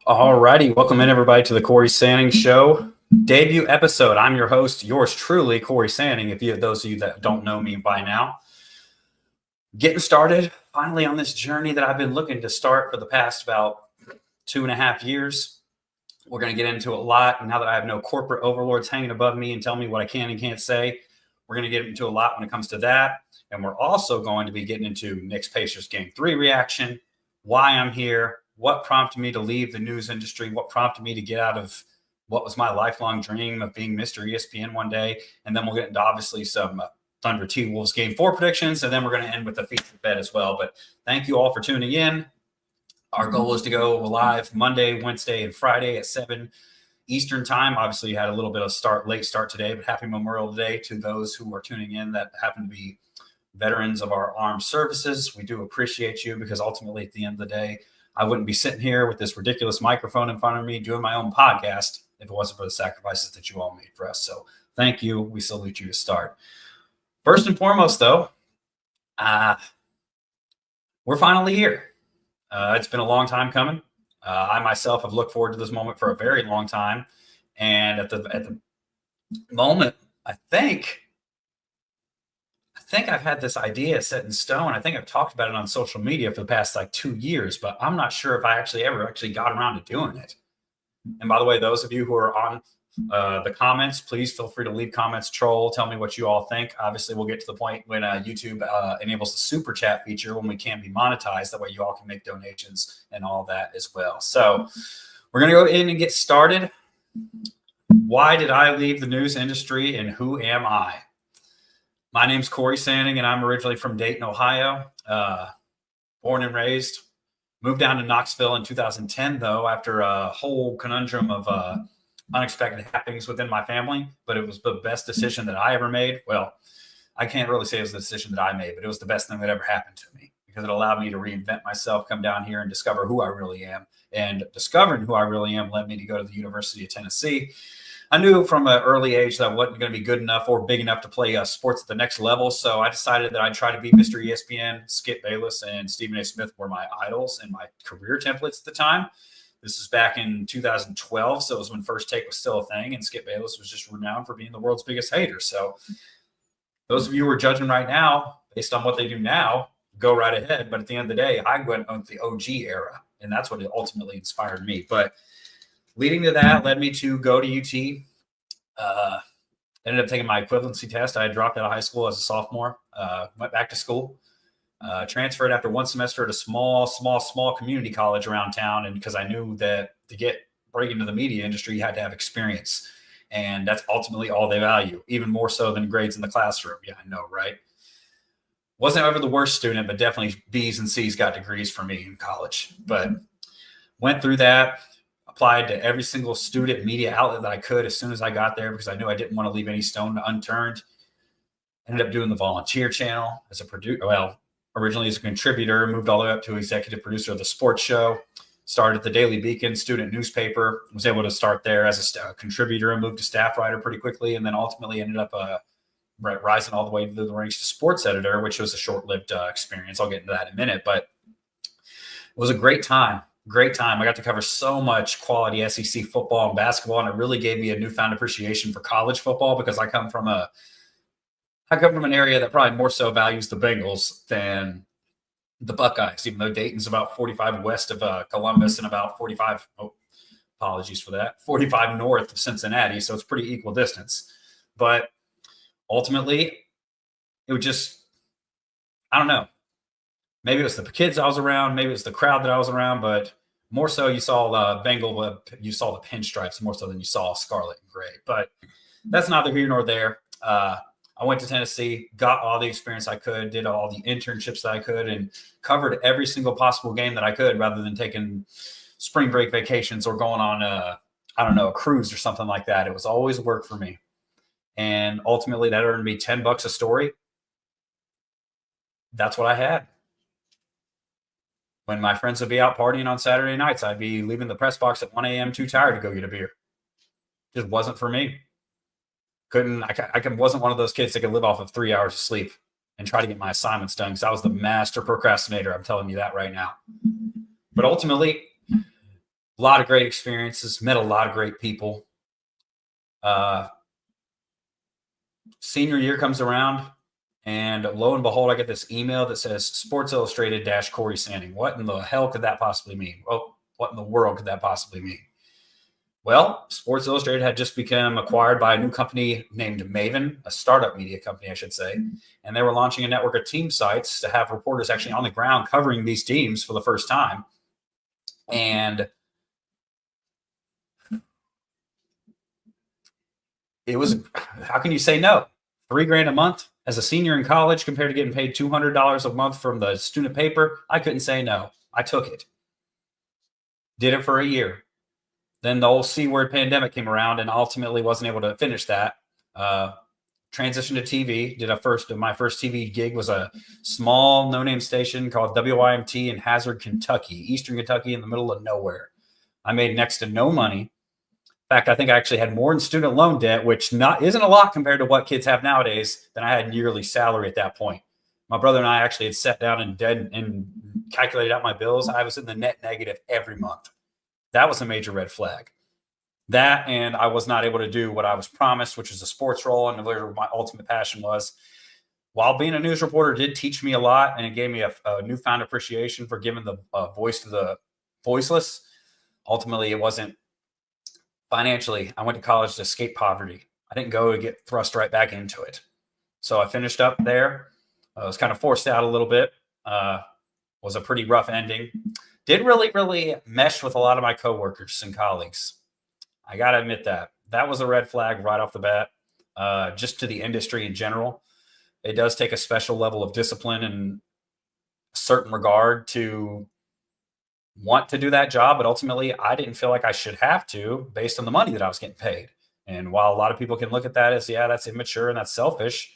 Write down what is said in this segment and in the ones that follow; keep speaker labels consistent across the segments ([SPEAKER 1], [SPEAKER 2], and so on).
[SPEAKER 1] Alrighty, welcome in everybody to the Corey Sanning Show debut episode. I'm your host, yours truly, Corey Sanning. Those of you that don't know me by now, getting started finally on this journey that I've been looking to start for the past about 2.5 years. We're going to get into a lot, and now that I have no corporate overlords hanging above me and telling me what I can and can't say, we're going to get into a lot when it comes to that. And we're also going to be getting into Knicks Pacers Game 3 reaction, why I'm here, what prompted me to leave the news industry, what prompted me to get out of what was my lifelong dream of being Mr. ESPN one day. And then we'll get into obviously some Thunder T-Wolves Game 4 predictions, and then we're going to end with the featured bet as well. But thank you all for tuning in. Our goal is to go live Monday, Wednesday, and Friday at 7 Eastern time. Obviously, you had a little bit of late start today, but happy Memorial Day to those who are tuning in that happen to be veterans of our armed services. We do appreciate you because ultimately at the end of the day, I wouldn't be sitting here with this ridiculous microphone in front of me doing my own podcast if it wasn't for the sacrifices that you all made for us. So thank you. We salute you to start. First and foremost, though, we're finally here. It's been a long time coming. I myself have looked forward to this moment for a very long time. And at the moment, I think I've had this idea set in stone. I think I've talked about it on social media for the past 2 years, but I'm not sure if I ever got around to doing it. And by the way, those of you who are on the comments, please feel free to leave comments, troll, tell me what you all think. Obviously, we'll get to the point when YouTube enables the super chat feature when we can be monetized. That way you all can make donations and all that as well. So we're going to go in and get started. Why did I leave the news industry and who am I? My name's Corey Sanning, and I'm originally from Dayton, Ohio, born and raised. Moved down to Knoxville in 2010, though, after a whole conundrum of unexpected happenings within my family. But it was the best decision that I ever made. Well, I can't really say it was the decision that I made, but it was the best thing that ever happened to me because it allowed me to reinvent myself, come down here and discover who I really am. And discovering who I really am led me to go to the University of Tennessee. I knew from an early age that I wasn't going to be good enough or big enough to play sports at the next level. So I decided that I'd try to be Mr. ESPN. Skip Bayless and Stephen A. Smith were my idols and my career templates at the time. This is back in 2012. So it was when First Take was still a thing. And Skip Bayless was just renowned for being the world's biggest hater. So those of you who are judging right now, based on what they do now, go right ahead. But at the end of the day, I went on the OG era. And that's what ultimately inspired me. But leading to that led me to go to UT. Ended up taking my equivalency test. I had dropped out of high school as a sophomore. Went back to school. Transferred after one semester at a small community college around town. And because I knew that to break into the media industry, you had to have experience. And that's ultimately all they value, even more so than grades in the classroom. Yeah, I know, right? Wasn't ever the worst student, but definitely B's and C's got degrees for me in college. But went through that. Applied to every single student media outlet that I could as soon as I got there because I knew I didn't want to leave any stone unturned. Ended up doing the volunteer channel as a producer. Well, originally as a contributor, moved all the way up to executive producer of the sports show. Started the Daily Beacon student newspaper. Was able to start there as a contributor and moved to staff writer pretty quickly. And then ultimately ended up rising all the way to the ranks to sports editor, which was a short-lived experience. I'll get into that in a minute. But it was a great time. Great time. I got to cover so much quality SEC football and basketball, and it really gave me a newfound appreciation for college football because I come from an area that probably more so values the Bengals than the Buckeyes, even though Dayton's about 45 west of Columbus and about 45, apologies for that, 45 north of Cincinnati. So it's pretty equal distance. But ultimately, it would just, I don't know. Maybe it was the kids I was around. Maybe it was the crowd that I was around. But more so, you saw you saw the pinstripes more so than you saw scarlet and gray. But that's neither here nor there. I went to Tennessee, got all the experience I could, did all the internships that I could, and covered every single possible game that I could rather than taking spring break vacations or going on a cruise or something like that. It was always work for me. And ultimately, that earned me $10 a story. That's what I had. When my friends would be out partying on Saturday nights, I'd be leaving the press box at 1 a.m. too tired to go get a beer. Just wasn't for me. Wasn't one of those kids that could live off of 3 hours of sleep and try to get my assignments done because I was the master procrastinator. I'm telling you that right now. But ultimately, A lot of great experiences, met a lot of great people. Uh, Senior year comes around, and lo and behold, I get this email that says Sports Illustrated dash Corey Sanning. What in the hell could that possibly mean? Well, what in the world could that possibly mean? Well, Sports Illustrated had just become acquired by a new company named Maven, a startup media company, I should say. And they were launching a network of team sites to have reporters actually on the ground covering these teams for the first time. And it was, how can you say no? $3,000 a month as a senior in college compared to getting paid $200 a month from the student paper. I couldn't say no. I took it. Did it for a year. Then the whole C word pandemic came around and ultimately wasn't able to finish that. Transitioned to TV. My first TV gig was a small no-name station called WYMT in Hazard, Kentucky, Eastern Kentucky, in the middle of nowhere. I made next to no money. In fact, I think I actually had more in student loan debt, which isn't a lot compared to what kids have nowadays, than I had yearly salary at that point. My brother and I actually had sat down and calculated out my bills. I was in the net negative every month. That was a major red flag. That, and I was not able to do what I was promised, which was a sports role, and where my ultimate passion was. While being a news reporter did teach me a lot, and it gave me a newfound appreciation for giving the voice to the voiceless. Ultimately, it wasn't financially. I went to college to escape poverty. I didn't go to get thrust right back into it. So I finished up there. I was kind of forced out a little bit. Was a pretty rough ending. Did really mesh with a lot of my coworkers and colleagues. I got to admit that was a red flag right off the bat, just to the industry in general. It does take a special level of discipline and a certain regard to want to do that job. But ultimately, I didn't feel like I should have to based on the money that I was getting paid. And while a lot of people can look at that as, yeah, that's immature and that's selfish,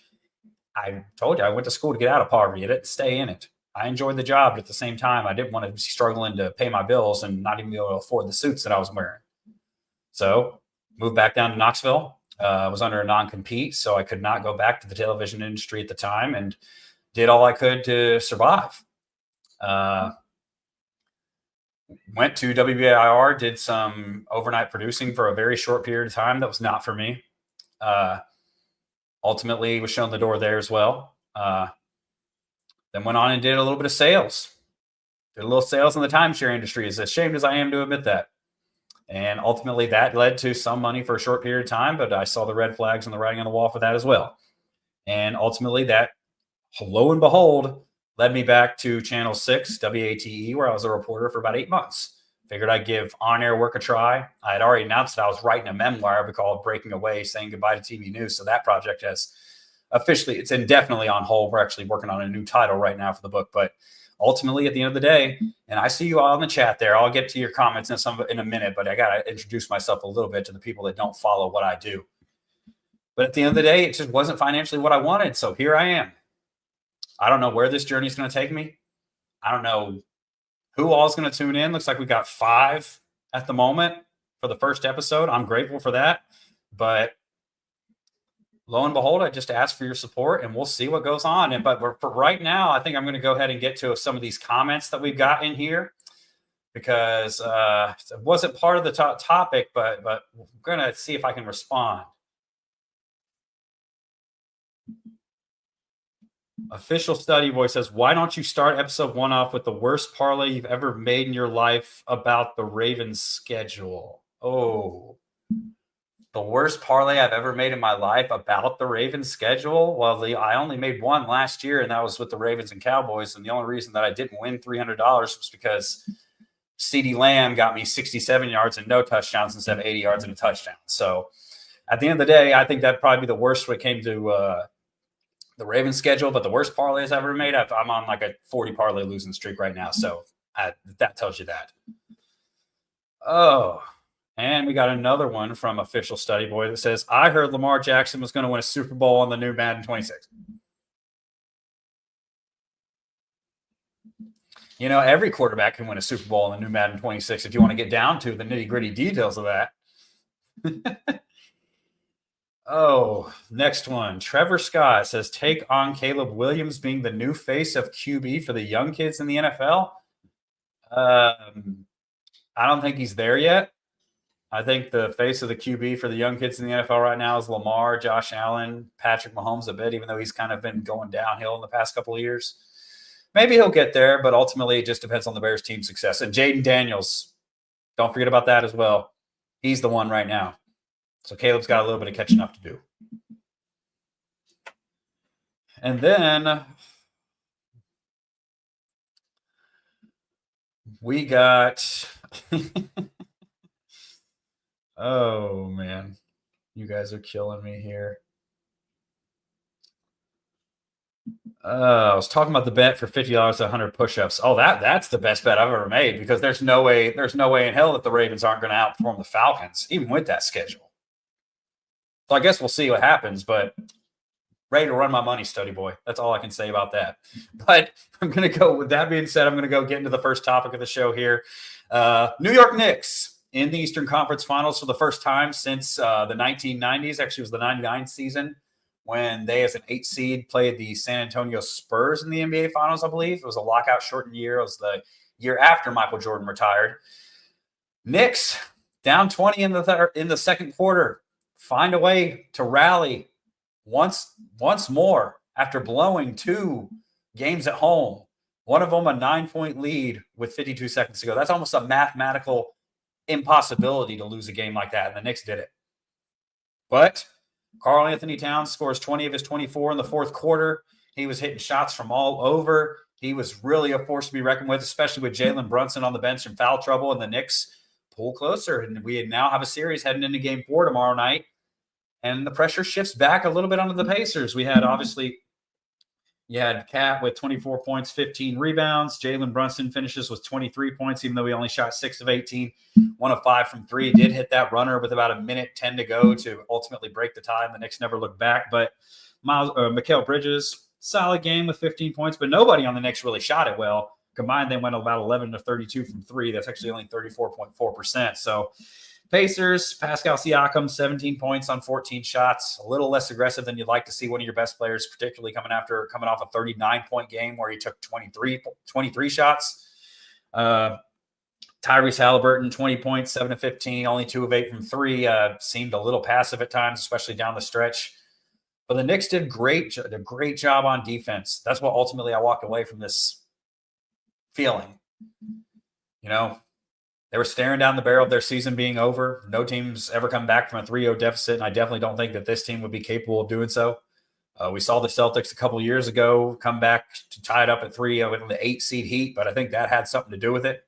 [SPEAKER 1] I told you I went to school to get out of poverty. I didn't stay in it. I enjoyed the job, but at the same time, I didn't want to be struggling to pay my bills and not even be able to afford the suits that I was wearing. So moved back down to Knoxville. I was under a non-compete, so I could not go back to the television industry at the time, and did all I could to survive. Went to WBIR, did some overnight producing for a very short period of time. That was not for me. Ultimately, was shown the door there as well. Then went on and did a little bit of sales. Did a little sales in the timeshare industry, as ashamed as I am to admit that. And ultimately, that led to some money for a short period of time, but I saw the red flags and the writing on the wall for that as well. And ultimately, that, lo and behold, led me back to Channel 6, WATE, where I was a reporter for about 8 months. Figured I'd give on-air work a try. I had already announced that I was writing a memoir called Breaking Away, Saying Goodbye to TV News. So that project has officially, it's indefinitely on hold. We're actually working on a new title right now for the book. But ultimately, at the end of the day, and I see you all in the chat there. I'll get to your comments in a minute, but I got to introduce myself a little bit to the people that don't follow what I do. But at the end of the day, it just wasn't financially what I wanted. So here I am. I don't know where this journey is going to take me. I don't know who all is going to tune in. Looks like we got 5 at the moment for the first episode. I'm grateful for that. But lo and behold, I just asked for your support, and we'll see what goes on. But for right now, I think I'm going to go ahead and get to some of these comments that we've got in here, because it wasn't part of the topic, but we're going to see if I can respond. Official Study Boy says, why don't you start episode 1 off with the worst parlay you've ever made in your life about the Ravens schedule? Oh, the worst parlay I've ever made in my life about the Ravens schedule? Well, I only made one last year, and that was with the Ravens and Cowboys. And the only reason that I didn't win $300 was because CeeDee Lamb got me 67 yards and no touchdowns instead of 80 yards and a touchdown. So at the end of the day, I think that'd probably be the worst when it came to the Ravens schedule. But the worst parlays I've ever made, I'm on like a 40 parlay losing streak right now. So that tells you that. Oh, and we got another one from Official Study Boy that says, I heard Lamar Jackson was going to win a Super Bowl on the new Madden 26. You know, every quarterback can win a Super Bowl in the new Madden 26 if you want to get down to the nitty-gritty details of that. Oh, next one. Trevor Scott says, take on Caleb Williams being the new face of QB for the young kids in the NFL. I don't think he's there yet. I think the face of the QB for the young kids in the NFL right now is Lamar, Josh Allen, Patrick Mahomes a bit, even though he's kind of been going downhill in the past couple of years. Maybe he'll get there, but ultimately it just depends on the Bears' team success. And Jaden Daniels, don't forget about that as well. He's the one right now. So Caleb's got a little bit of catching up to do. And then we got oh, man. You guys are killing me here. I was talking about the bet for $50 to 100 push-ups. Oh, that's the best bet I've ever made because there's no way in hell that the Ravens aren't going to outperform the Falcons, even with that schedule. So I guess we'll see what happens, but ready to run my money, study boy. That's all I can say about that. But I'm going to go, with that being said, I'm going to go get into the first topic of the show here. New York Knicks in the Eastern Conference Finals for the first time since the 1990s. Actually, it was the 99 season when they, as an 8 seed, played the San Antonio Spurs in the NBA Finals, I believe. It was a lockout-shortened year. It was the year after Michael Jordan retired. Knicks, down 20 in the second quarter, find a way to rally once more after blowing 2 games at home. One of them a 9-point lead with 52 seconds to go. That's almost a mathematical impossibility to lose a game like that, and the Knicks did it. But Karl Anthony Towns scores 20 of his 24 in the fourth quarter. He was hitting shots from all over. He was really a force to be reckoned with, especially with Jalen Brunson on the bench in foul trouble, and the Knicks pull closer. And we now have a series heading into Game 4 tomorrow night, and the pressure shifts back a little bit onto the Pacers. We had, obviously, you had Cat with 24 points, 15 rebounds. Jalen Brunson finishes with 23 points, even though he only shot 6 of 18, 1 of 5 from 3. Did hit that runner with about a minute 10 to go to ultimately break the tie, and the Knicks never looked back. But Mikal Bridges, solid game with 15 points, but nobody on the Knicks really shot it well. Combined, they went about 11 to 32 from 3. That's actually only 34.4%. So Pacers, Pascal Siakam, 17 points on 14 shots. A little less aggressive than you'd like to see one of your best players, particularly coming off a 39-point game where he took 23 shots. Tyrese Halliburton, 20 points, 7 of 15, only 2 of 8 from 3. Seemed a little passive at times, especially down the stretch. But the Knicks did a great job on defense. That's what ultimately I walked away from this feeling. You know, they were staring down the barrel of their season being over. No team's ever come back from a 3-0 deficit, and I definitely don't think that this team would be capable of doing so. We saw the Celtics a couple years ago come back to tie it up at 3-0 with the 8-seed Heat, but I think that had something to do with it.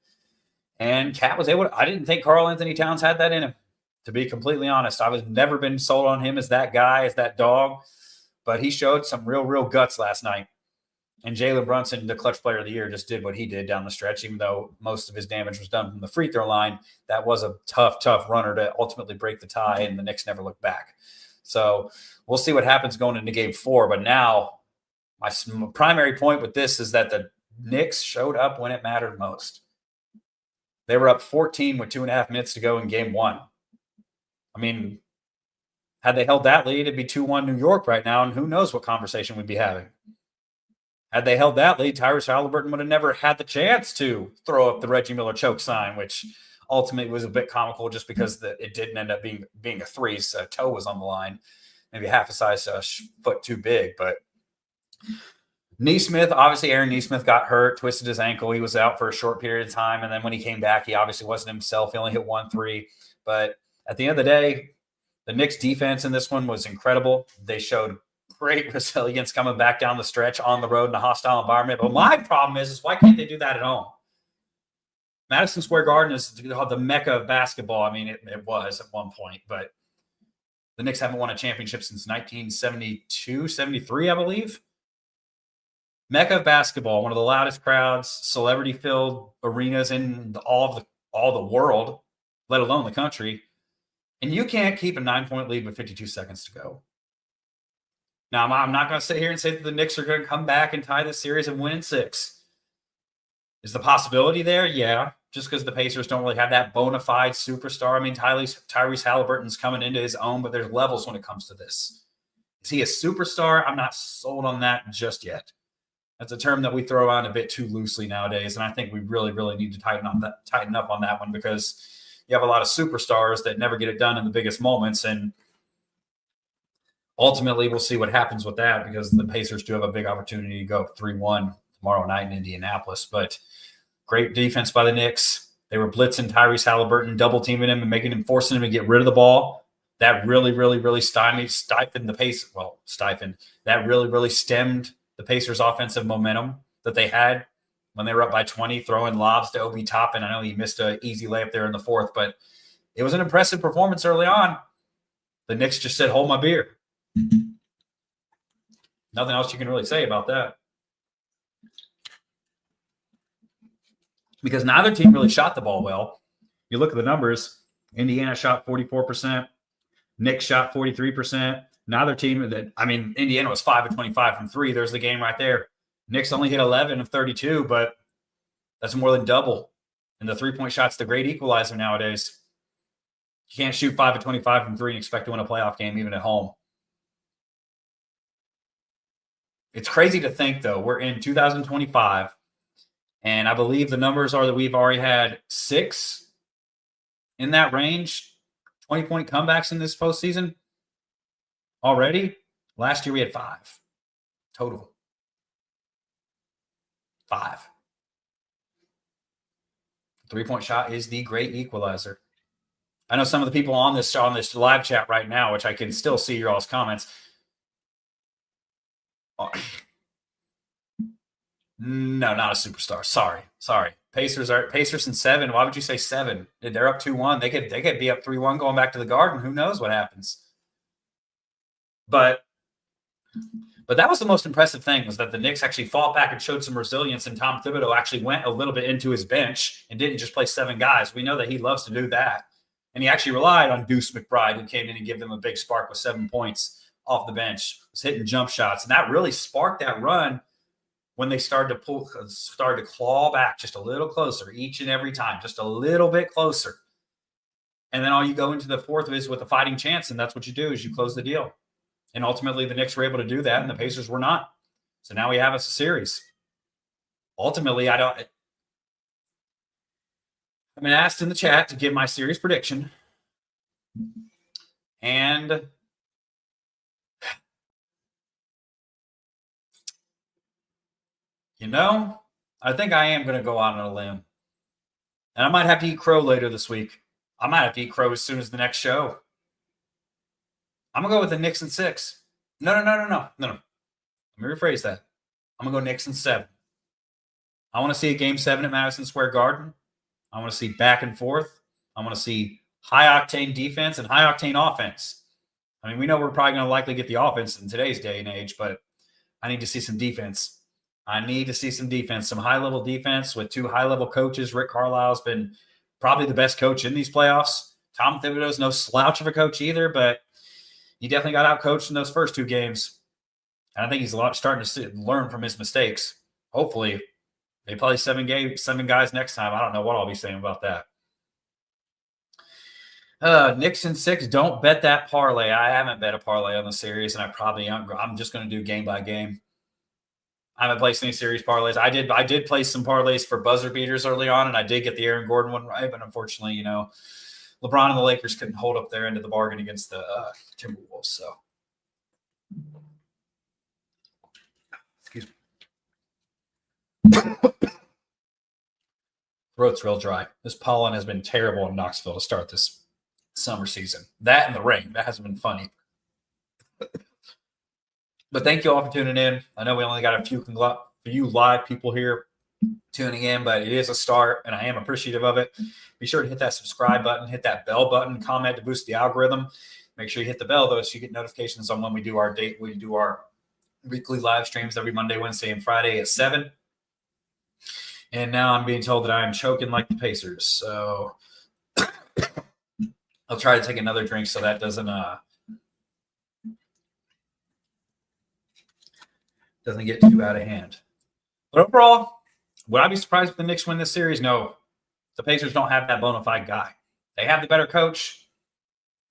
[SPEAKER 1] And Cat was able to – I didn't think Karl Anthony Towns had that in him, to be completely honest. I was never been sold on him as that guy, as that dog, but he showed some real guts last night. And Jalen Brunson, the clutch player of the year, just did what he did down the stretch, even though most of his damage was done from the free throw line. That was a tough runner to ultimately break the tie, and the Knicks never looked back. So we'll see what happens going into Game 4. But now my primary point with this is that the Knicks showed up when it mattered most. They were up 14 with 2.5 minutes to go in Game 1. I mean, had they held that lead, it'd be 2-1 New York right now, and who knows what conversation we'd be having. Had they held that lead, Tyrese Halliburton would have never had the chance to throw up the Reggie Miller choke sign, which ultimately was a bit comical just because it didn't end up being a 3. So toe was on the line, maybe half a size foot too big. But Nesmith, obviously Aaron Nesmith got hurt, twisted his ankle. He was out for a short period of time. And then when he came back, he obviously wasn't himself. He only hit 1 3. But at the end of the day, the Knicks defense in this one was incredible. They showed great resilience coming back down the stretch on the road in a hostile environment. But my problem is why can't they do that at home? Madison Square Garden is the mecca of basketball. I mean, it was at one point, but the Knicks haven't won a championship since 1972, 73, I believe. Mecca of basketball, one of the loudest crowds, celebrity-filled arenas in all the world, let alone the country. And you can't keep a 9-point lead with 52 seconds to go. Now, I'm not going to sit here and say that the Knicks are going to come back and tie this series and win in 6. Is the possibility there? Yeah, just because the Pacers don't really have that bona fide superstar. I mean, Tyrese Halliburton's coming into his own, but there's levels when it comes to this. Is he a superstar? I'm not sold on that just yet. That's a term that we throw around a bit too loosely nowadays, and I think we really, really need to tighten up on that one, because you have a lot of superstars that never get it done in the biggest moments, and ultimately we'll see what happens with that, because the Pacers do have a big opportunity to go up 3-1 tomorrow night in Indianapolis. But great defense by the Knicks. They were blitzing Tyrese Halliburton, double teaming him and forcing him to get rid of the ball. That really, really, really stifled the pace. Well, stifled. That really, really stemmed the Pacers' offensive momentum that they had when they were up by 20, throwing lobs to Obi Toppin. I know he missed an easy layup there in the fourth, but it was an impressive performance early on. The Knicks just said, hold my beer. Nothing else you can really say about that. Because neither team really shot the ball well. You look at the numbers, Indiana shot 44%, Knicks shot 43%. Neither team, Indiana was 5 of 25 from three. There's the game right there. Knicks only hit 11 of 32, but that's more than double. And the three-point shot's the great equalizer nowadays. You can't shoot 5 of 25 from three and expect to win a playoff game, even at home. It's crazy to think, though, we're in 2025, and I believe the numbers are that we've already had 6 in that range, 20-point comebacks in this postseason already. Last year we had 5 total. 5. Three-point shot is the great equalizer. I know some of the people on this live chat right now, which I can still see your all's comments. No, not a superstar. Sorry. Pacers in 7. Why would you say 7? They're up 2-1. They could be up 3-1 going back to the Garden. Who knows what happens? But that was the most impressive thing, was that the Knicks actually fought back and showed some resilience, and Tom Thibodeau actually went a little bit into his bench and didn't just play 7 guys. We know that he loves to do that. And he actually relied on Deuce McBride, who came in and gave them a big spark with 7 points off the bench, was hitting jump shots. And that really sparked that run when they started to claw back just a little closer each and every time, just a little bit closer. And then all you go into the fourth is with a fighting chance, and that's what you do, is you close the deal. And ultimately, the Knicks were able to do that, and the Pacers were not. So now we have a series. Ultimately, I've been asked in the chat to give my series prediction. And I think I am going to go out on a limb. And I might have to eat crow later this week. I might have to eat crow as soon as the next show. I'm going to go with the Knicks in 6. No. Let me rephrase that. I'm going to go Knicks in 7. I want to see a Game 7 at Madison Square Garden. I want to see back and forth. I want to see high-octane defense and high-octane offense. I mean, we know we're probably going to likely get the offense in today's day and age, but I need to see some defense. Some high-level defense with 2 high-level coaches. Rick Carlisle's been probably the best coach in these playoffs. Tom Thibodeau's no slouch of a coach either, but he definitely got out-coached in those first 2 games. And I think he's starting to learn from his mistakes. Hopefully, they play 7 guys next time. I don't know what I'll be saying about that. Knicks in 6. Don't bet that parlay. I haven't bet a parlay on the series, and I'm just going to do game by game. I haven't placed any series parlays. I did place some parlays for buzzer beaters early on, and I did get the Aaron Gordon one right, but unfortunately, LeBron and the Lakers couldn't hold up their end of the bargain against the Timberwolves. So, excuse me. Throat's real dry. This pollen has been terrible in Knoxville to start this summer season. That and the rain. That hasn't been funny. But thank you all for tuning in. I know we only got a few live people here tuning in, but it is a start, and I am appreciative of it. Be sure to hit that subscribe button, hit that bell button, comment to boost the algorithm. Make sure you hit the bell, though, so you get notifications on when we do our weekly live streams every Monday, Wednesday, and Friday at 7. And now I'm being told that I am choking like the Pacers. So I'll try to take another drink so that doesn't get too out of hand. But overall, would I be surprised if the Knicks win this series? No. The Pacers don't have that bona fide guy. They have the better coach.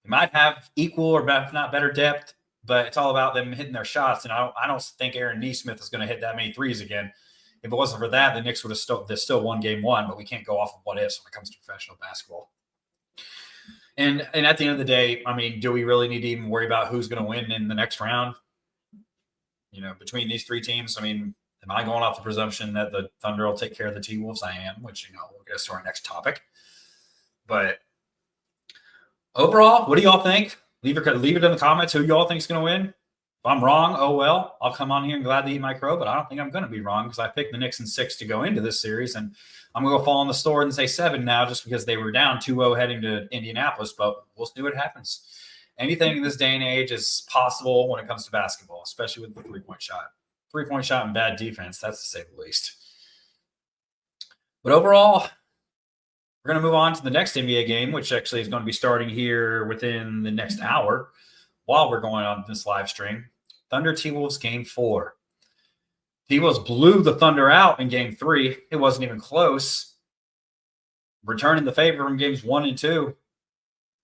[SPEAKER 1] They might have equal or if not better depth. but it's all about them hitting their shots. And I don't think Aaron Nesmith is going to hit that many threes again. If it wasn't for that, the Knicks would have still won game one, but we can't go off of what ifs when it comes to professional basketball. And at the end of the day, I mean, do we really need to even worry about who's going to win in the next round? Between these three teams, I mean, am I going off the presumption that the Thunder will take care of the T-Wolves? I am, which, we'll get to our next topic. But overall, what do y'all think? Leave it in the comments who y'all think is going to win. If I'm wrong, oh well. I'll come on here and gladly eat my crow, but I don't think I'm going to be wrong because I picked the Knicks in 6 to go into this series, and I'm going to go fall on the sword and say 7 now just because they were down 2-0 heading to Indianapolis, but we'll see what happens. Anything in this day and age is possible when it comes to basketball, especially with the three-point shot. Three-point shot and bad defense, that's to say the least. But overall, we're going to move on to the next NBA game, which actually is going to be starting here within the next hour while we're going on this live stream. Thunder T-Wolves game 4. T-Wolves blew the Thunder out in game 3. It wasn't even close. Returning the favor from games 1 and 2.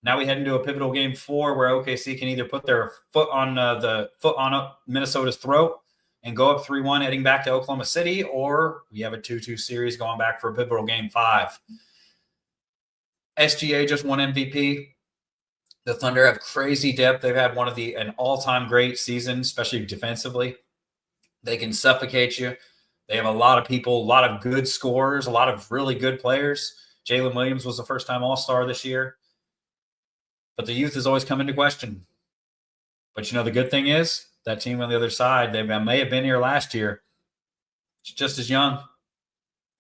[SPEAKER 1] Now we head into a pivotal game 4 where OKC can either put their foot on Minnesota's throat and go up 3-1 heading back to Oklahoma City, or we have a 2-2 series going back for a pivotal game 5. SGA just won MVP. The Thunder have crazy depth. They've had an all-time great season, especially defensively. They can suffocate you. They have a lot of people, a lot of good scorers, a lot of really good players. Jalen Williams was the first-time All-Star this year. But the youth has always come into question. But the good thing is that team on the other side, they may have been here last year. It's just as young.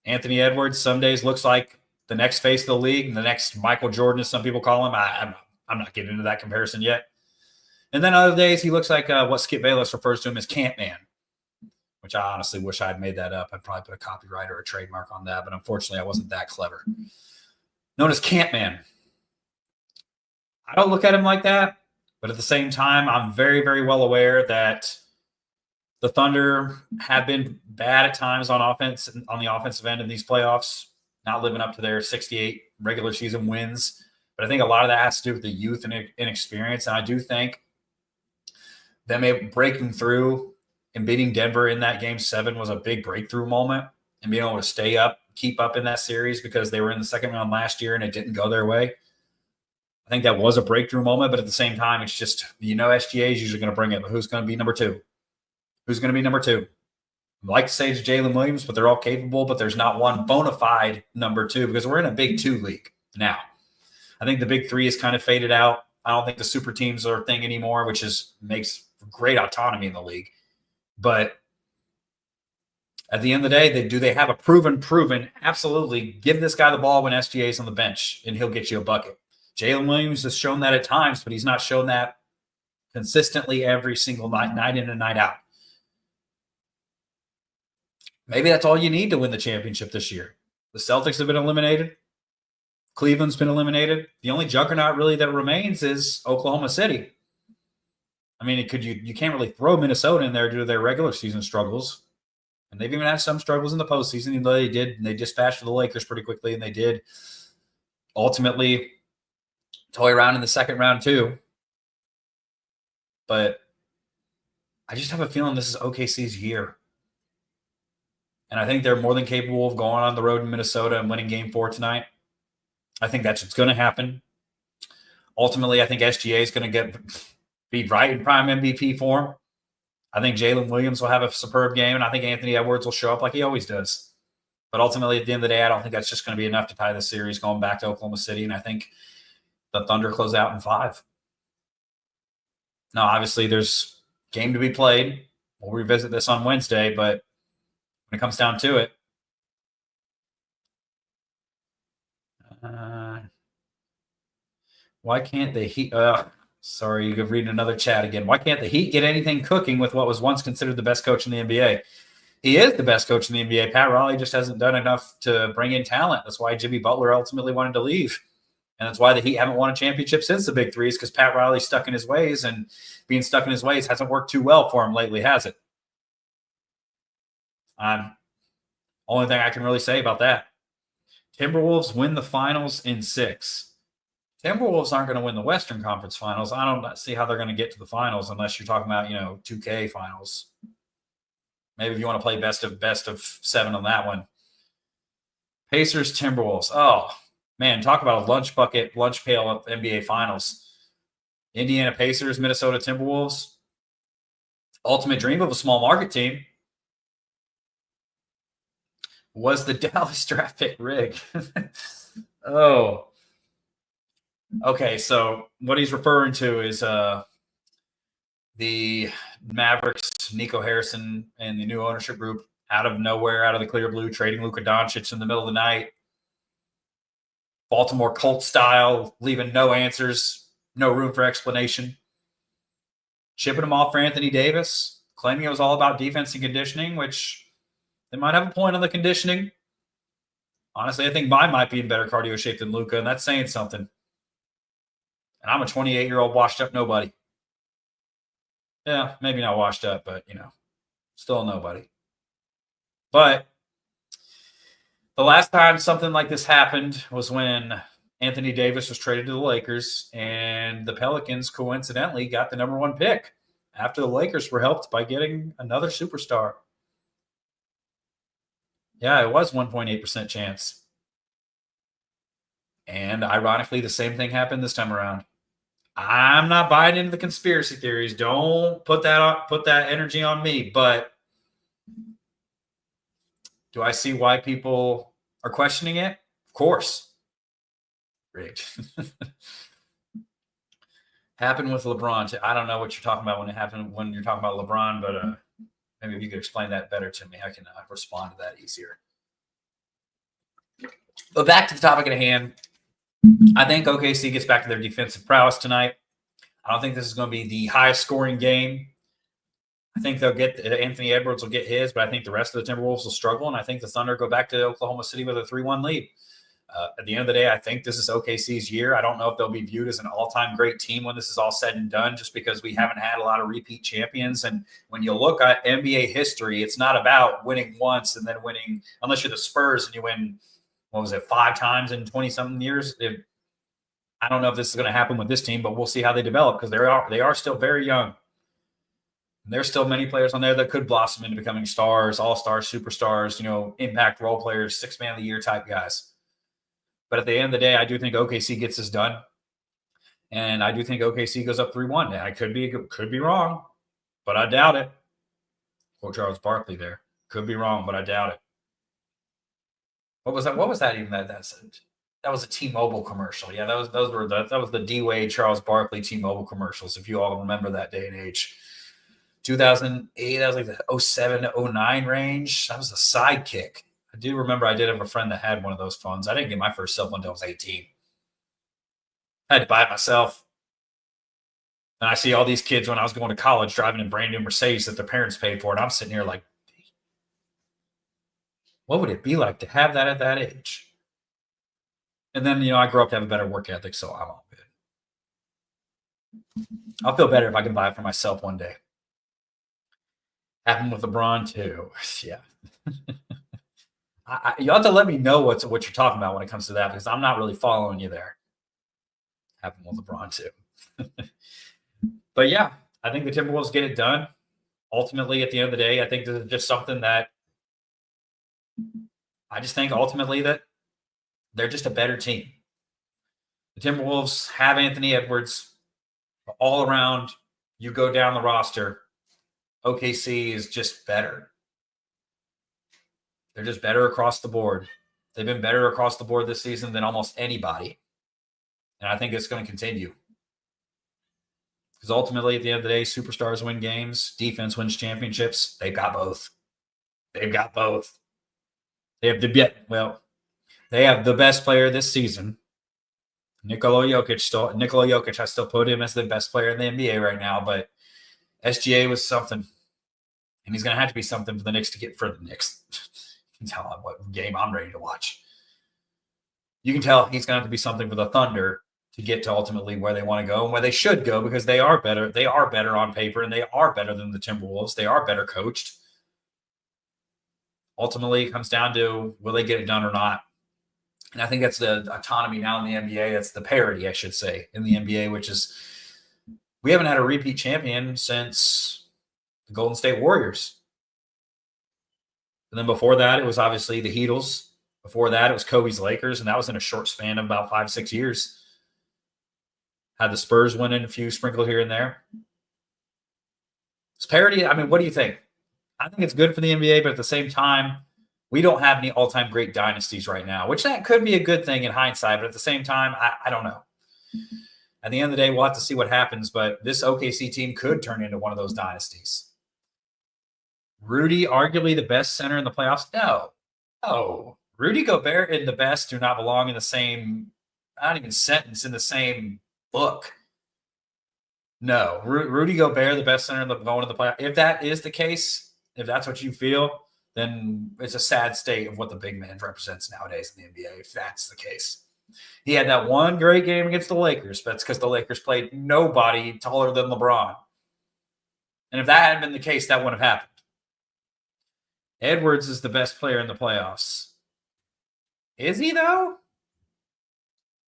[SPEAKER 1] Anthony Edwards some days looks like the next face of the league, the next Michael Jordan, as some people call him. I'm not getting into that comparison yet. And then other days he looks like what Skip Bayless refers to him as Camp Man, which I honestly wish I had made that up. I'd probably put a copyright or a trademark on that, but unfortunately I wasn't that clever. Known as Camp Man. I don't look at him like that, but at the same time, I'm very, very well aware that the Thunder have been bad at times on offense, on the offensive end in these playoffs, not living up to their 68 regular season wins. But I think a lot of that has to do with the youth and inexperience. And I do think them breaking through and beating Denver in that game 7 was a big breakthrough moment, and being able to keep up in that series because they were in the second round last year and it didn't go their way. I think that was a breakthrough moment, but at the same time, it's just, SGA is usually going to bring it, but who's going to be number 2? Who's going to be number 2? I'd like to say it's Jalen Williams, but they're all capable, but there's not one bona fide number 2 because we're in a big 2 league now. I think the big 3 is kind of faded out. I don't think the super teams are a thing anymore, which makes great autonomy in the league. But at the end of the day, do they have a proven, absolutely, give this guy the ball when SGA is on the bench and he'll get you a bucket. Jalen Williams has shown that at times, but he's not shown that consistently every single night in and night out. Maybe that's all you need to win the championship this year. The Celtics have been eliminated. Cleveland's been eliminated. The only juggernaut really that remains is Oklahoma City. I mean, you can't really throw Minnesota in there due to their regular season struggles. And they've even had some struggles in the postseason, even though they dispatched the Lakers pretty quickly, and they did ultimately toy around in the second round too. But I just have a feeling this is OKC's year. And I think they're more than capable of going on the road in Minnesota and winning game 4 tonight. I think that's what's going to happen. Ultimately, I think SGA is going to be right in prime MVP form. I think Jalen Williams will have a superb game, and I think Anthony Edwards will show up like he always does. But ultimately, at the end of the day, I don't think that's just going to be enough to tie the series going back to Oklahoma City, and I think the Thunder close out in 5. Now, obviously, there's game to be played. We'll revisit this on Wednesday, but when it comes down to it, why can't the Heat sorry, you could read another chat again. Why can't the Heat get anything cooking with what was once considered the best coach in the NBA? He is the best coach in the NBA. Pat Riley just hasn't done enough to bring in talent. That's why Jimmy Butler ultimately wanted to leave. And that's why the Heat haven't won a championship since the Big Three, is because Pat Riley's stuck in his ways, and being stuck in his ways hasn't worked too well for him lately, has it? Only thing I can really say about that. Timberwolves win the finals in 6. Timberwolves aren't going to win the Western Conference Finals. I don't see how they're going to get to the finals unless you're talking about, 2K finals. Maybe if you want to play best of 7 on that one. Pacers, Timberwolves. Oh, man, talk about a lunch pail of NBA Finals. Indiana Pacers, Minnesota Timberwolves. Ultimate dream of a small market team. Was the Dallas draft pick rigged? Oh. Okay, so what he's referring to is the Mavericks, Nico Harrison, and the new ownership group out of nowhere, out of the clear blue, trading Luka Doncic in the middle of the night. Baltimore Colts style, leaving no answers, no room for explanation. Shipping him off for Anthony Davis, claiming it was all about defense and conditioning, which they might have a point on the conditioning. Honestly, I think mine might be in better cardio shape than Luka, and that's saying something. And I'm a 28-year-old washed up nobody. Yeah, maybe not washed up, but, still a nobody. But the last time something like this happened was when Anthony Davis was traded to the Lakers, and the Pelicans coincidentally got the number 1 pick after the Lakers were helped by getting another superstar. Yeah, it was 1.8% chance. And ironically, the same thing happened this time around. I'm not buying into the conspiracy theories. Don't put that energy on me. But do I see why people are questioning it? Of course. Rigged. Happened with LeBron. I don't know what you're talking about when you're talking about LeBron, but maybe if you could explain that better to me, I can respond to that easier. But back to the topic at hand. I think OKC gets back to their defensive prowess tonight. I don't think this is going to be the highest scoring game. I think Anthony Edwards will get his, but I think the rest of the Timberwolves will struggle, and I think the Thunder go back to Oklahoma City with a 3-1 lead. At the end of the day, I think this is OKC's year. I don't know if they'll be viewed as an all-time great team when this is all said and done, just because we haven't had a lot of repeat champions. And when you look at NBA history, it's not about winning once and then winning, unless you're the Spurs and you win, 5 times in 20-something years. I don't know if this is going to happen with this team, but we'll see how they develop, because they are still very young. And there's still many players on there that could blossom into becoming stars, all-stars, superstars, impact role players, 6-man of the year type guys. But at the end of the day, I do think OKC gets this done. And I do think OKC goes up 3-1. I could be wrong, but I doubt it. Quote Charles Barkley there. Could be wrong, but I doubt it. What was that? What was that even? That was a T-Mobile commercial. Yeah, that was the D-Wade Charles Barkley T-Mobile commercials, if you all remember that day and age. 2008, that was like the 07 to 09 range. That was a sidekick. I do remember I did have a friend that had one of those phones. I didn't get my first cell phone until I was 18. I had to buy it myself. And I see all these kids when I was going to college driving in brand new Mercedes that their parents paid for, and I'm sitting here like, what would it be like to have that at that age? And then, I grew up to have a better work ethic, so I'm all good. I'll feel better if I can buy it for myself one day. Happened with LeBron too. Yeah. You have to let me know what you're talking about when it comes to that, because I'm not really following you there. Happened with LeBron too. But yeah, I think the Timberwolves get it done. Ultimately, at the end of the day, I think this is just something that I just think ultimately that they're just a better team. The Timberwolves have Anthony Edwards. All around, you go down the roster, OKC is just better. They're just better across the board. They've been better across the board this season than almost anybody. And I think it's going to continue. Because ultimately, at the end of the day, superstars win games. Defense wins championships. They've got both. They have they have the best player this season. Nikola Jokic, I still put him as the best player in the NBA right now, but SGA was something. And he's going to have to be something for the Knicks to get for the Knicks. You can tell what game I'm ready to watch. You can tell he's going to have to be something for the Thunder to get to ultimately where they want to go and where they should go, because they are better. They are better on paper, and they are better than the Timberwolves. They are better coached. Ultimately, it comes down to, will they get it done or not? And I think that's the autonomy now in the NBA. That's the parity, I should say, in the NBA, which is we haven't had a repeat champion since the Golden State Warriors. And then before that, it was obviously the Heatles. Before that, it was Kobe's Lakers, and that was in a short span of about 5-6 years. Had the Spurs winning a few sprinkled here and there. It's parity. I mean, what do you think? I think it's good for the NBA, but at the same time, we don't have any all-time great dynasties right now, which that could be a good thing in hindsight. But at the same time, I don't know. At the end of the day, we'll have to see what happens. But this OKC team could turn into one of those dynasties. Rudy, arguably the best center in the playoffs? No. Oh, Rudy Gobert and the best do not belong in the same, not even sentence, in the same book. No. Rudy Gobert, the best center in the going to the playoffs. If that is the case, if that's what you feel, then it's a sad state of what the big man represents nowadays in the NBA, if that's the case. He had that one great game against the Lakers. That's because the Lakers played nobody taller than LeBron. And if that hadn't been the case, that wouldn't have happened. Edwards is the best player in the playoffs. Is he, though?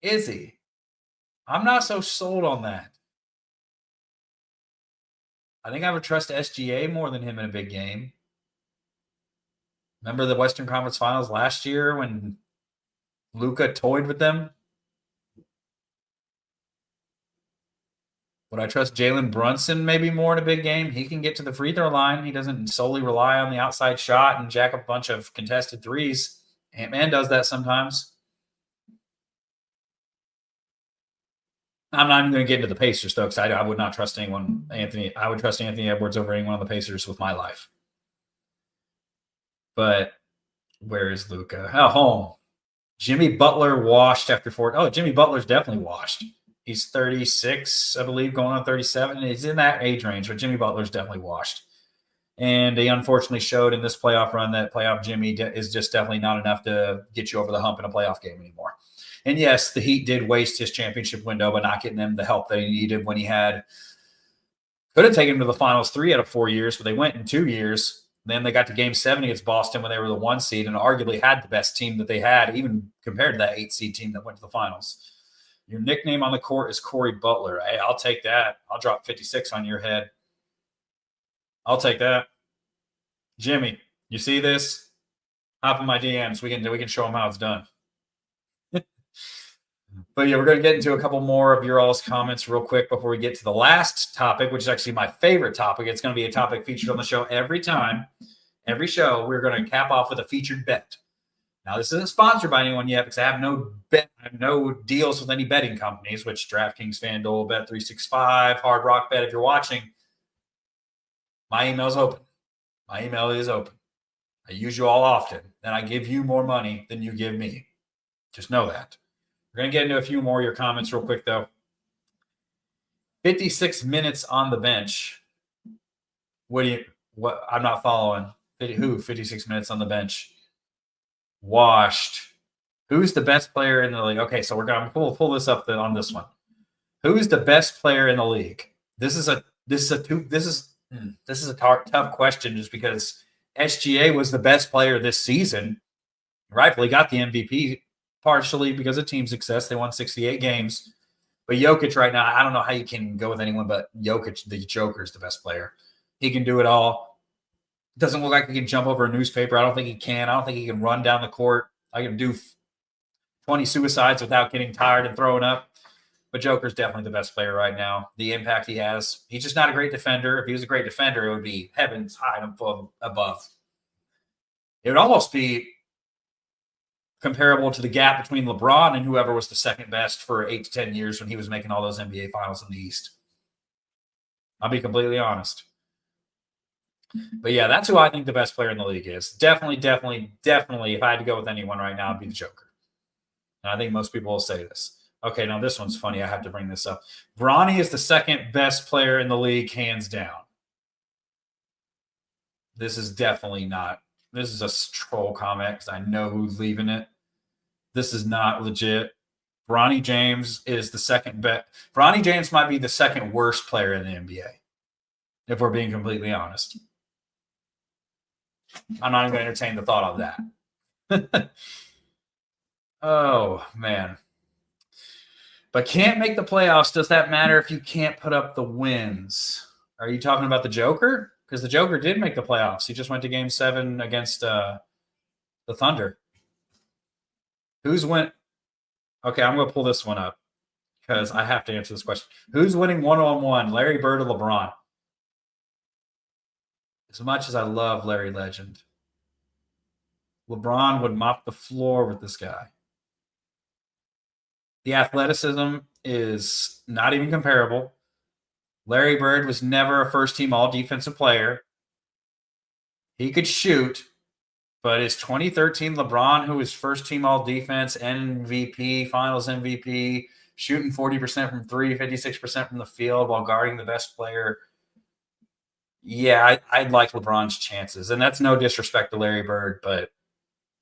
[SPEAKER 1] Is he? I'm not so sold on that. I think I would trust SGA more than him in a big game. Remember the Western Conference Finals last year when Luka toyed with them? Would I trust Jalen Brunson maybe more in a big game? He can get to the free throw line. He doesn't solely rely on the outside shot and jack up a bunch of contested threes. Ant-Man does that sometimes. I'm not even going to get into the Pacers, though, because I would not trust anyone. I would trust Anthony Edwards over anyone on the Pacers with my life. But where is Luka? Oh, home. Jimmy Butler washed after 4. Oh, Jimmy Butler's definitely washed. He's 36, I believe, going on 37. He's in that age range, but Jimmy Butler's definitely washed. And he unfortunately showed in this playoff run that playoff Jimmy is just definitely not enough to get you over the hump in a playoff game anymore. And yes, the Heat did waste his championship window by not getting him the help that he needed when he could have taken him to the finals 3 out of 4 years, but they went in 2 years. Then they got to game 7 against Boston when they were the 1 seed and arguably had the best team that they had, even compared to that 8 seed team that went to the finals. Your nickname on the court is Corey Butler. Hey, I'll take that. I'll drop 56 on your head. I'll take that. Jimmy, you see this? Hop in my DMs. We can show them how it's done. But yeah, we're going to get into a couple more of your all's comments real quick before we get to the last topic, which is actually my favorite topic. It's going to be a topic featured on the show every time. Every show, we're going to cap off with a featured bet. Now, this isn't sponsored by anyone yet because I have no deals with any betting companies, which DraftKings, FanDuel, Bet365, Hard Rock Bet. If you're watching, my email is open. My email is open. I use you all often, and I give you more money than you give me. Just know that. We're going to get into a few more of your comments real quick, though. 56 minutes on the bench. What? I'm not following. Who? 56 minutes on the bench. Washed. Who's the best player in the league? Okay, so we're going to pull this up on this one. Who's the best player in the league? This is a tough question just because SGA was the best player this season. Rightfully got the MVP partially because of team success. They won 68 games. But Jokic right now, I don't know how you can go with anyone but Jokic. The Joker is the best player. He can do it all. Doesn't look like he can jump over a newspaper. I don't think he can. I don't think he can run down the court. I can do 20 suicides without getting tired and throwing up. But Joker's definitely the best player right now. The impact he has. He's just not a great defender. If he was a great defender, it would be heavens high and above. It would almost be comparable to the gap between LeBron and whoever was the second best for 8 to 10 years when he was making all those NBA finals in the East. I'll be completely honest. But yeah, that's who I think the best player in the league is. Definitely, if I had to go with anyone right now, it'd be the Joker. And I think most people will say this. Okay, now this one's funny. I have to bring this up. Bronny is the second best player in the league, hands down. This is definitely not. This is a troll comment because I know who's leaving it. This is not legit. Bronny James is the second best. Bronny James might be the second worst player in the NBA, if we're being completely honest. I'm not even going to entertain the thought of that. Oh, man. But can't make the playoffs. Does that matter if you can't put up the wins? Are you talking about the Joker? Because the Joker did make the playoffs. He just went to Game 7 against the Thunder. Who's went? Okay, I'm going to pull this one up because I have to answer this question. Who's winning one-on-one, Larry Bird or LeBron? As much as I love Larry Legend, LeBron would mop the floor with this guy. The athleticism is not even comparable. Larry Bird was never a first-team all-defensive player. He could shoot, but his 2013 LeBron, who was first-team all-defense, MVP, Finals MVP, shooting 40% from three, 56% from the field while guarding the best player. Yeah, I'd like LeBron's chances. And that's no disrespect to Larry Bird, but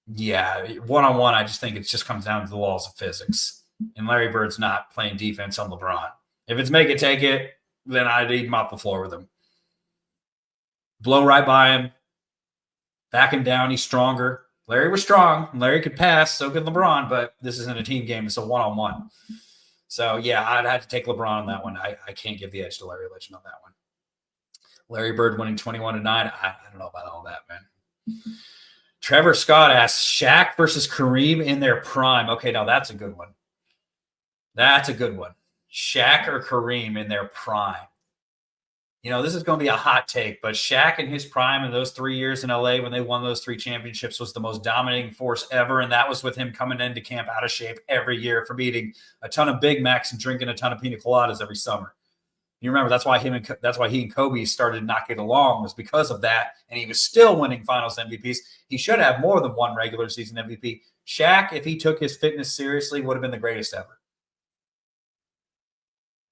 [SPEAKER 1] yeah, one-on-one, I just think it just comes down to the laws of physics. And Larry Bird's not playing defense on LeBron. If it's make it, take it, then I'd even mop the floor with him. Blow right by him. Back him down. He's stronger. Larry was strong. Larry could pass. So could LeBron, but this isn't a team game. It's a one-on-one. So, yeah, I'd have to take LeBron on that one. I can't give the edge to Larry Legend on that one. Larry Bird winning 21-9. I don't know about all that, man. Trevor Scott asks, Shaq versus Kareem in their prime. Okay, now that's a good one. That's a good one. Shaq or Kareem in their prime. You know, this is going to be a hot take, but Shaq in his prime in those 3 years in LA when they won those 3 championships was the most dominating force ever. And that was with him coming into camp out of shape every year from eating a ton of Big Macs and drinking a ton of pina coladas every summer. You remember that's why he and Kobe started not getting along, was because of that. And he was still winning Finals MVPs. He should have more than one regular season MVP. Shaq, if he took his fitness seriously, would have been the greatest ever.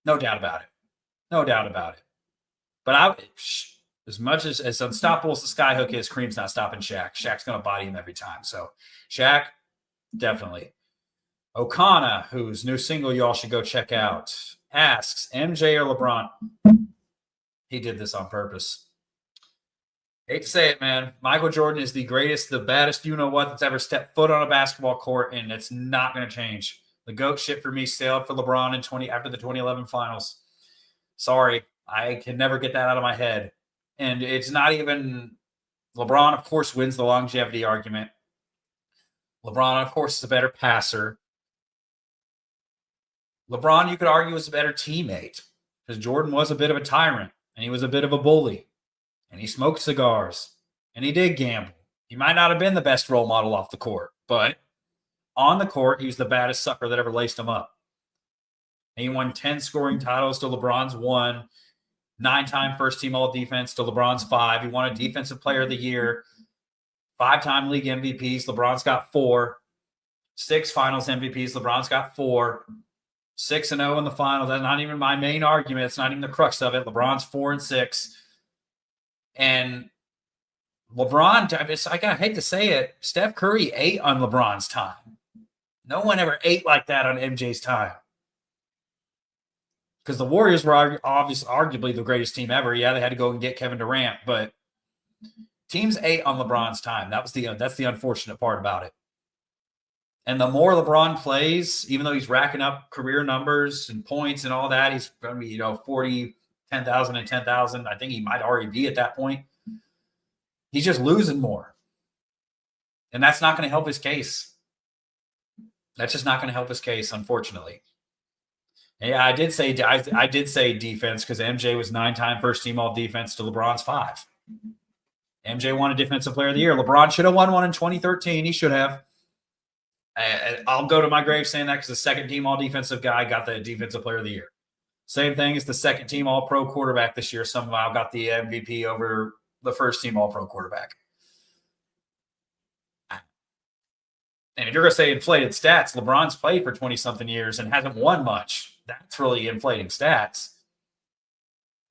[SPEAKER 1] No doubt about it. No doubt about it. But as much as unstoppable as the skyhook is, Kareem's not stopping Shaq. Shaq's going to body him every time. So Shaq, definitely. Okana, whose new single y'all should go check out, asks, MJ or LeBron? He did this on purpose. Hate to say it, man. Michael Jordan is the greatest, the baddest you-know-what that's ever stepped foot on a basketball court, and it's not going to change. The GOAT ship for me sailed for LeBron after the 2011 finals. Sorry, I can never get that out of my head. And it's not even – LeBron, of course, wins the longevity argument. LeBron, of course, is a better passer. LeBron, you could argue, was a better teammate because Jordan was a bit of a tyrant, and he was a bit of a bully, and he smoked cigars, and he did gamble. He might not have been the best role model off the court, but on the court, he was the baddest sucker that ever laced him up. And he won 10 scoring titles to LeBron's 1, 9-time first-team all-defense to LeBron's 5. He won a Defensive Player of the Year, 5-time league MVPs. LeBron's got 4. 6 Finals MVPs. LeBron's got 4. 6-0 in the finals. That's not even my main argument. It's not even the crux of it. LeBron's 4-6. And LeBron, I hate to say it, Steph Curry ate on LeBron's time. No one ever ate like that on MJ's time. Because the Warriors were arguably the greatest team ever. Yeah, they had to go and get Kevin Durant, but teams ate on LeBron's time. That's the unfortunate part about it. And the more LeBron plays, even though he's racking up career numbers and points and all that, he's going to be, 40, 10,000 and 10,000. I think he might already be at that point. He's just losing more. And that's not going to help his case. That's just not going to help his case, unfortunately. Yeah, I did say defense because MJ was 9-time first-team all-defense to LeBron's 5. MJ won a Defensive Player of the Year. LeBron should have won one in 2013. He should have. I'll go to my grave saying that because the second-team all-defensive guy got the Defensive Player of the Year. Same thing as the second-team all-pro quarterback this year somehow got the MVP over the first-team all-pro quarterback. And if you're going to say inflated stats, LeBron's played for 20-something years and hasn't won much. That's really inflating stats.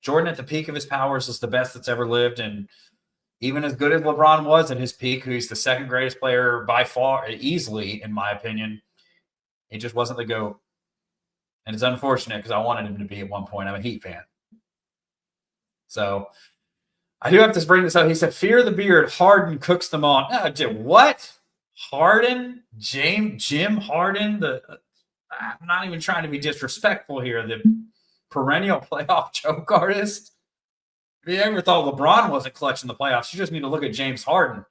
[SPEAKER 1] Jordan at the peak of his powers is the best that's ever lived, and even as good as LeBron was at his peak, who's the second greatest player by far, easily, in my opinion, it just wasn't the GOAT. And it's unfortunate because I wanted him to be at one point. I'm a Heat fan. So I do have to bring this up. He said, fear the beard, Harden cooks them on. What? Harden, Jim Harden, I'm not even trying to be disrespectful here, the perennial playoff choke artist. If you ever thought LeBron wasn't clutch in the playoffs, you just need to look at James Harden.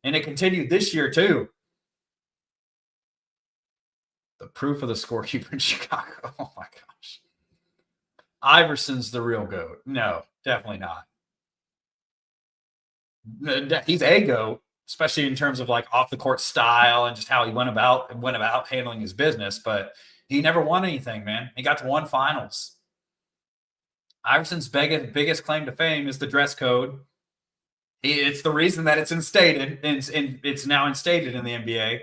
[SPEAKER 1] And it continued this year, too. The proof of the scorekeeper in Chicago. Oh, my gosh. Iverson's the real GOAT. No, definitely not. He's a GOAT, especially in terms of like off the court style and just how he went about handling his business. But he never won anything, man. He got to one finals. Iverson's biggest claim to fame is the dress code. It's the reason that it's instated. It's now instated in the NBA.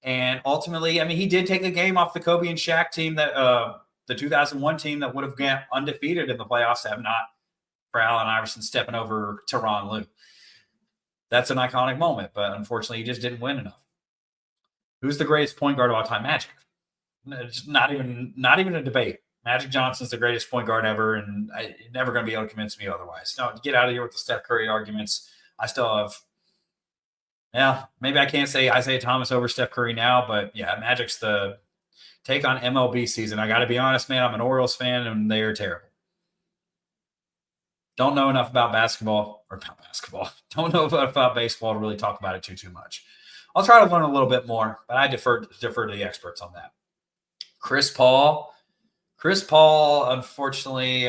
[SPEAKER 1] And ultimately, I mean, he did take a game off the Kobe and Shaq team that the 2001 team that would have gone undefeated in the playoffs, have not for Allen Iverson stepping over Tyronn Lue. That's an iconic moment, but unfortunately, he just didn't win enough. Who's the greatest point guard of all time? Magic. It's not even a debate. Magic Johnson's the greatest point guard ever, and you're never going to be able to convince me otherwise. No, get out of here with the Steph Curry arguments. I still have, maybe I can't say Isaiah Thomas over Steph Curry now, but yeah, Magic's the take on MLB season. I got to be honest, man, I'm an Orioles fan, and they are terrible. Don't know enough about basketball. Don't know about baseball to really talk about it too much. I'll try to learn a little bit more, but I defer to the experts on that. Chris Paul, unfortunately,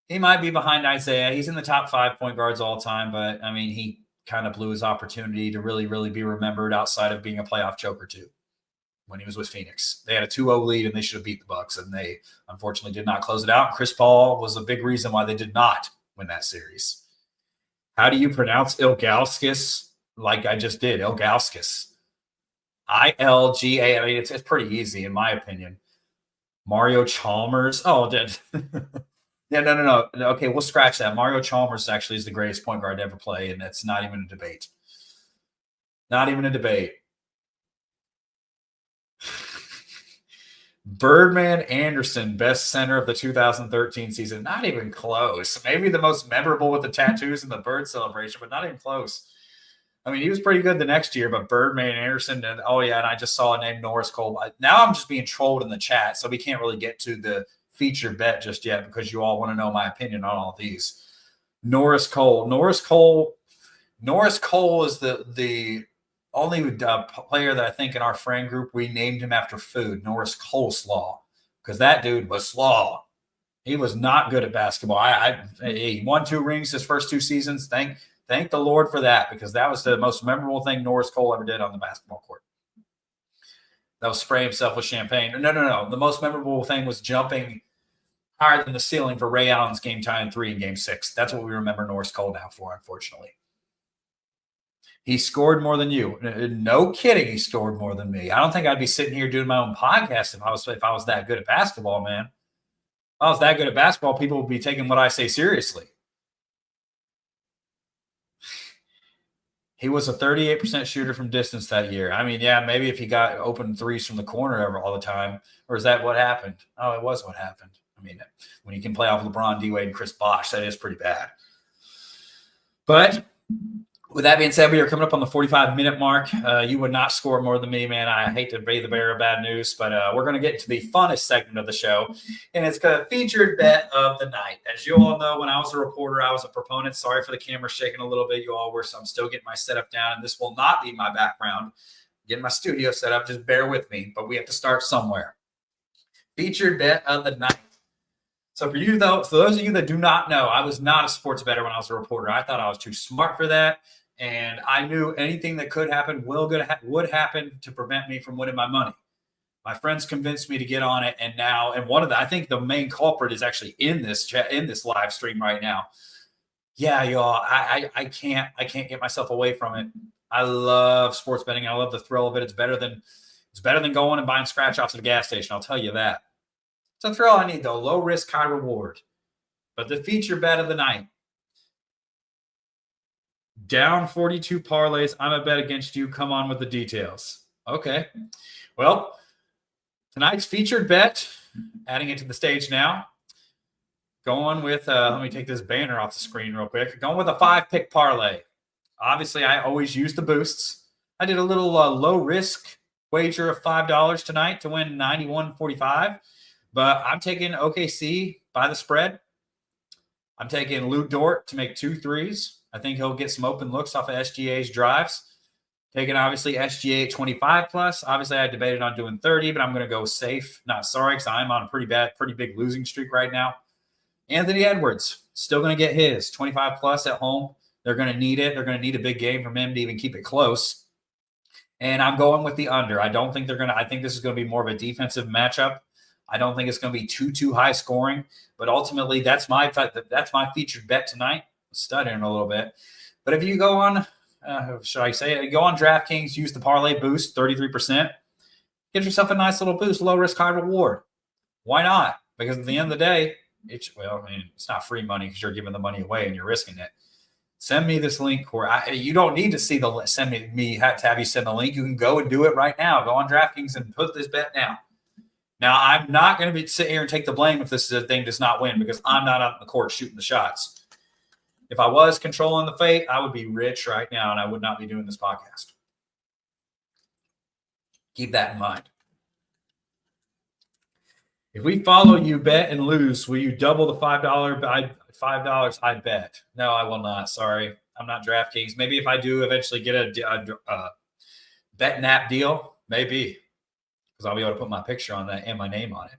[SPEAKER 1] he might be behind Isaiah. He's in the top 5 point guards all time, but I mean, he kind of blew his opportunity to really, really be remembered outside of being a playoff choker too. When he was with Phoenix, they had a 2-0 lead and they should have beat the Bucks, and they unfortunately did not close it out. Chris Paul was a big reason why they did not win that series. How do you pronounce Ilgauskas? Like I just did, Ilgauskas. ILGA. I mean, it's pretty easy in my opinion. Mario Chalmers. Oh, yeah, no. Okay, we'll scratch that. Mario Chalmers actually is the greatest point guard to ever play, and that's not even a debate. Not even a debate. Birdman Anderson, best center of the 2013 season. Not even close. Maybe the most memorable with the tattoos and the bird celebration, but not even close. I mean, he was pretty good the next year, but Birdman Anderson, and I just saw a name, Norris Cole. Now I'm just being trolled in the chat, so we can't really get to the feature bet just yet because you all want to know my opinion on all these. Norris Cole is the only player that I think in our friend group, we named him after food, Norris Coleslaw, because that dude was slaw. He was not good at basketball. He won 2 rings his first 2 seasons. Thank the Lord for that, because that was the most memorable thing Norris Cole ever did on the basketball court. That was spray himself with champagne. No. The most memorable thing was jumping higher than the ceiling for Ray Allen's game-tying 3 in Game 6. That's what we remember Norris Cole now for, unfortunately. He scored more than you. No kidding, he scored more than me. I don't think I'd be sitting here doing my own podcast if I was that good at basketball, man. If I was that good at basketball, people would be taking what I say seriously. He was a 38% shooter from distance that year. I mean, yeah, maybe if he got open threes from the corner all the time, or is that what happened? Oh, it was what happened. I mean, when you can play off LeBron, D-Wade, and Chris Bosh, that is pretty bad. But with that being said, we are coming up on the 45-minute mark. You would not score more than me, man. I hate to be the bearer of bad news, but we're going to get to the funnest segment of the show, and it's a featured bet of the night. As you all know, when I was a reporter, I was a proponent. Sorry for the camera shaking a little bit. You all were, so I'm still getting my setup down, and this will not be my background. Getting my studio set up, just bear with me, but we have to start somewhere. Featured bet of the night. So for those of you that do not know, I was not a sports bettor when I was a reporter. I thought I was too smart for that. And I knew anything that could happen would happen to prevent me from winning my money. My friends convinced me to get on it, and I think the main culprit is actually in this live stream right now. Yeah, y'all, I can't get myself away from it. I love sports betting. I love the thrill of it. It's better than going and buying scratch offs at a gas station. I'll tell you that. It's a thrill I need though. Low risk, high reward. But the feature bet of the night. Down 42 parlays. I'm a bet against you. Come on with the details. Okay. Well, tonight's featured bet, adding it to the stage now. Going with, let me take this banner off the screen real quick. Going with a 5-pick parlay. Obviously, I always use the boosts. I did a little low risk wager of $5 tonight to win 91.45, but I'm taking OKC by the spread. I'm taking Lou Dort to make 2 threes. I think he'll get some open looks off of SGA's drives. Taking obviously SGA at 25 plus. Obviously, I debated on doing 30, but I'm going to go safe. Not sorry, because I'm on a pretty big losing streak right now. Anthony Edwards still going to get his 25 plus at home. They're going to need it. They're going to need a big game from him to even keep it close. And I'm going with the under. I don't think they're going to. I think this is going to be more of a defensive matchup. I don't think it's going to be too high scoring. But ultimately, that's my featured bet tonight. Studying a little bit. But if you go on, should I say it? Go on DraftKings, use the parlay boost, 33%. Get yourself a nice little boost, low risk, high reward. Why not? Because at the end of the day, it's not free money because you're giving the money away and you're risking it. Send me this link, or you don't need to see have you send the link. You can go and do it right now. Go on DraftKings and put this bet down. Now, I'm not going to sit here and take the blame if this thing does not win because I'm not on the court shooting the shots. If I was controlling the fate, I would be rich right now, and I would not be doing this podcast. Keep that in mind. If we follow you, bet and lose, will you double the $5? I bet. No, I will not. Sorry, I'm not DraftKings. Maybe if I do eventually get a bet nap deal, maybe because I'll be able to put my picture on that and my name on it.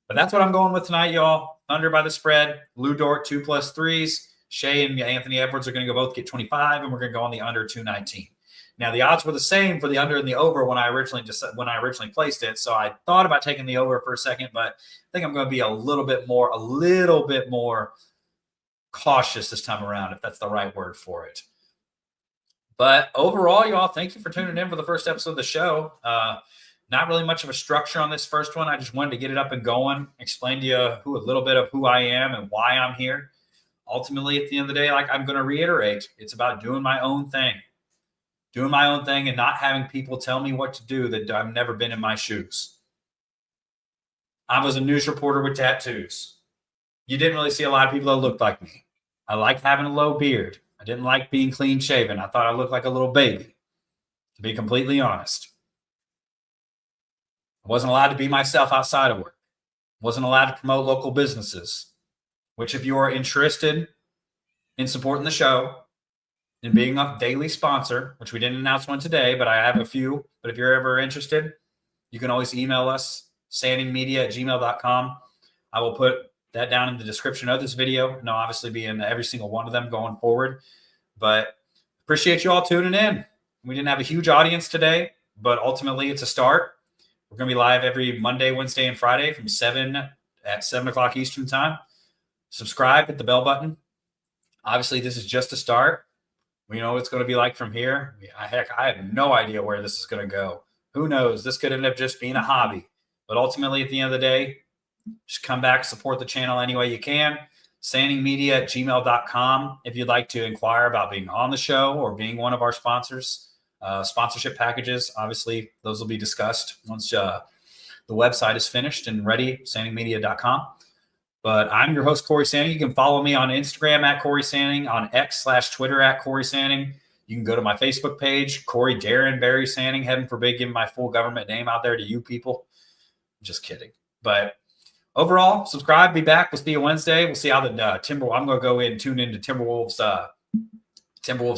[SPEAKER 1] But that's what I'm going with tonight, y'all. Under by the spread. Lou Dort 2 plus 3s. Shea and Anthony Edwards are going to both get 25, and we're going to go on the under 219. Now, the odds were the same for the under and the over when I originally placed it. So I thought about taking the over for a second, but I think I'm going to be a little bit more cautious this time around, if that's the right word for it. But overall, y'all, thank you for tuning in for the first episode of the show. Not really much of a structure on this first one. I just wanted to get it up and going, explain to you a little bit of who I am and why I'm here. Ultimately, at the end of the day, like I'm going to reiterate, it's about doing my own thing and not having people tell me what to do that I've never been in my shoes. I was a news reporter with tattoos. You didn't really see a lot of people that looked like me. I liked having a low beard. I didn't like being clean shaven. I thought I looked like a little baby, to be completely honest. I wasn't allowed to be myself outside of work. I wasn't allowed to promote local businesses. Which, if you are interested in supporting the show and being a daily sponsor, which we didn't announce one today, but I have a few. But if you're ever interested, you can always email us, sandingmedia@gmail.com. I will put that down in the description of this video, and I'll obviously be in every single one of them going forward. But appreciate you all tuning in. We didn't have a huge audience today, but ultimately it's a start. We're going to be live every Monday, Wednesday, and Friday from 7 o'clock Eastern time. Subscribe, hit the bell button. Obviously, this is just a start. We know what it's going to be like from here. I have no idea where this is going to go. Who knows? This could end up just being a hobby. But ultimately, at the end of the day, just come back, support the channel any way you can. Sandingmedia@gmail.com if you'd like to inquire about being on the show or being one of our sponsors. Sponsorship packages, obviously, those will be discussed once the website is finished and ready, sandingmedia.com. But I'm your host, Corey Sanning. You can follow me on Instagram at Corey Sanning, on X/Twitter at Corey Sanning. You can go to my Facebook page, Corey Darren Barry Sanning. Heaven forbid giving my full government name out there to you people. Just kidding. But overall, subscribe, be back. We'll see you Wednesday. We'll see how the Timberwolves. I'm going to go in and tune into Timberwolves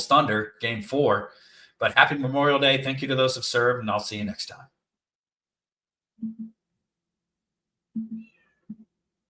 [SPEAKER 1] Thunder, Game 4. But happy Memorial Day. Thank you to those who've served, and I'll see you next time.